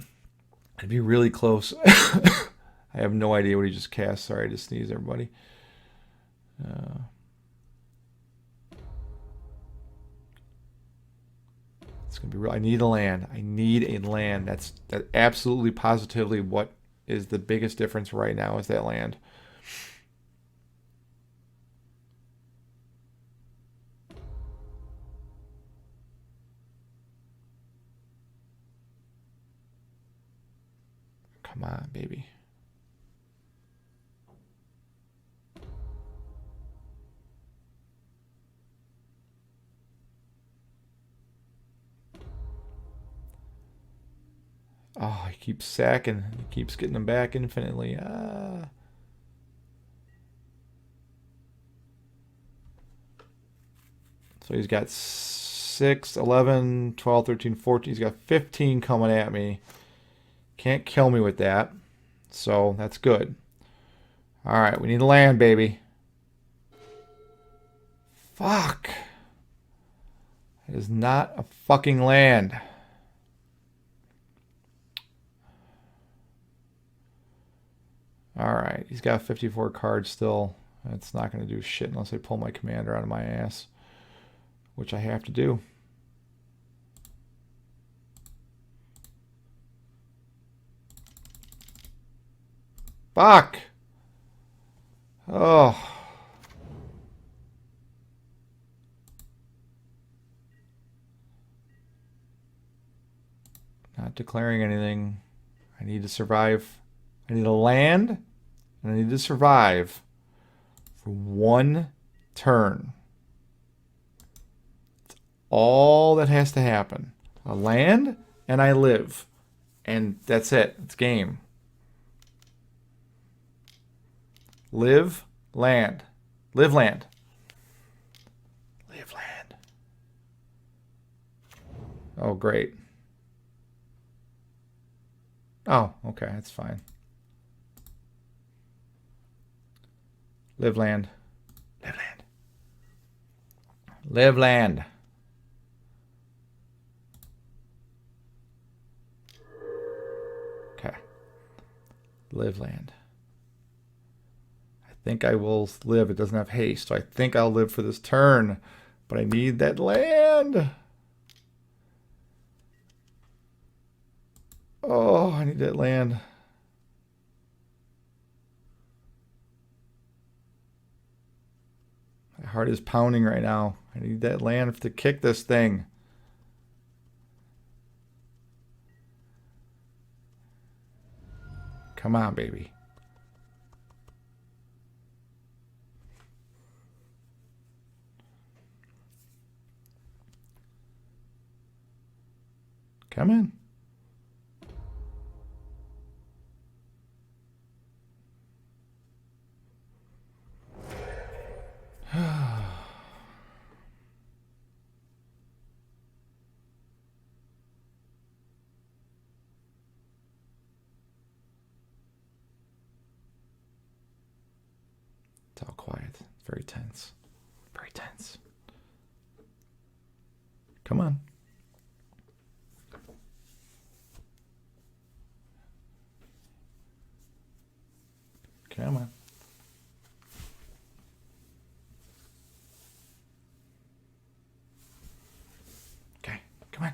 It'd be really close. I have no idea what he just cast. Sorry, I just sneezed, everybody. It's gonna be real. I need a land. I need a land. That's absolutely positively what is the biggest difference right now is that land. Come on, baby. Oh, he keeps sacking. He keeps getting them back infinitely. Ah. So he's got 6, 11, 12, 13, 14. He's got 15 coming at me. Can't kill me with that. So that's good. All right, we need a land, baby. Fuck. It is not a fucking land. All right, he's got 54 cards still. It's not going to do shit unless I pull my commander out of my ass, which I have to do. Fuck. Oh. Not declaring anything. I need to survive. I need a land, and I need to survive for 1 turn. That's all that has to happen. A land, and I live. And that's it. It's game. Live, land. Live, land. Live, land. Oh, great. Oh, okay, that's fine. Live, land. Live, land. Live, land. Okay. Live, land. I think I will live. It doesn't have haste, so I think I'll live for this turn. But I need that land. Oh, I need that land. I heart is pounding right now. I need that land to kick this thing. Come on, baby. Come in. It's all quiet. It's very tense. Very tense. Come on. Come on. Okay, come on.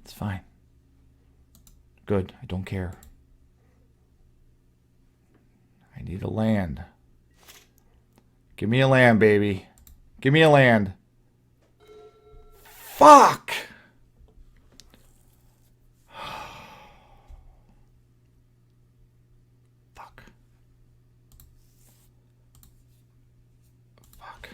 It's fine. Good, I don't care. I need a land. Give me a land, baby. Give me a land. Fuck! Fuck. Fuck.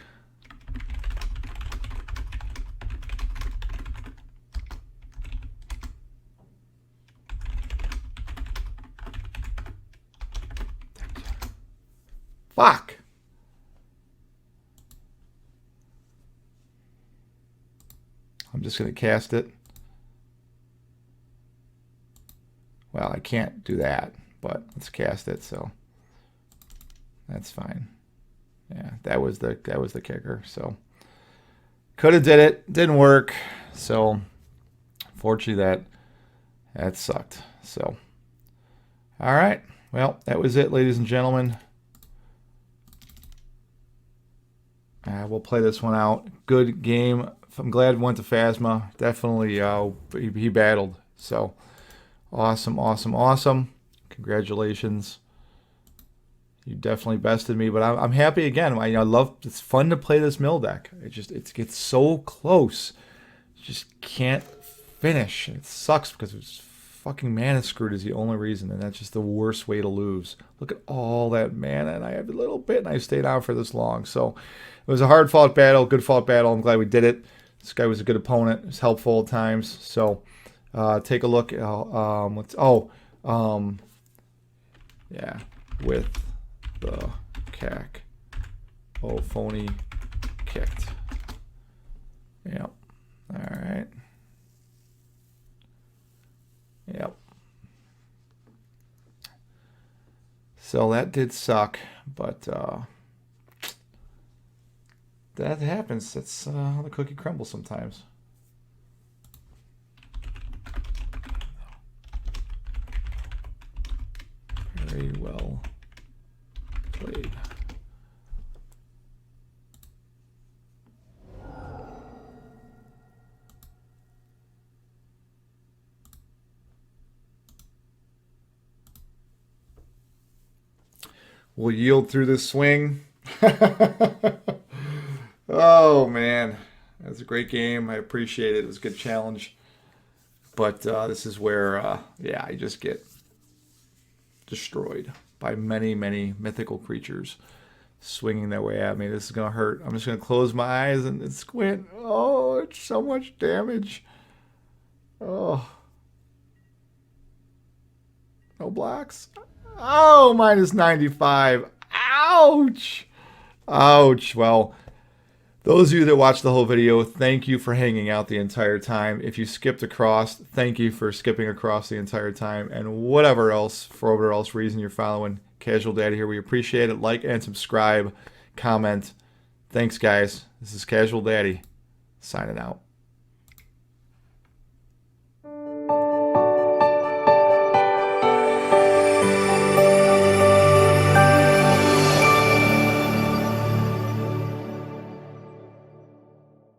Fuck. I'm just going to cast it. Well, I can't do that, but let's cast it, so that's fine. Yeah, that was the kicker. So could have did it, didn't work. So fortunately that sucked. So all right. Well, that was it, ladies and gentlemen. We'll play this one out. Good game. I'm glad we went to Phasma. Definitely he battled. So awesome, awesome, awesome. Congratulations. You definitely bested me, but I'm happy again. I love, it's fun to play this mill deck. It gets so close. You just can't finish. It sucks because it's fucking mana screwed is the only reason, and that's just the worst way to lose. Look at all that mana, and I have a little bit, and I stayed out for this long. So it was a hard fought battle, good fought battle. I'm glad we did it. This guy was a good opponent. It was helpful at times. So take a look. Yeah, with the cack. Oh, phony kicked. Yep. All right. Yep. So that did suck, but that happens. That's how the cookie crumbles sometimes. Very well played. We'll yield through this swing. Oh, man. That was a great game. I appreciate it. It was a good challenge. But this is where, yeah, I just get destroyed by many, many mythical creatures swinging their way at me. This is going to hurt. I'm just going to close my eyes and squint. Oh, it's so much damage. Oh. No blocks. Oh, minus 95. Ouch. Ouch. Well, those of you that watched the whole video, thank you for hanging out the entire time. If you skipped across, thank you for skipping across the entire time. And whatever else, for whatever else reason you're following Casual Daddy here, we appreciate it. Like and subscribe, comment. Thanks, guys. This is Casual Daddy, signing out.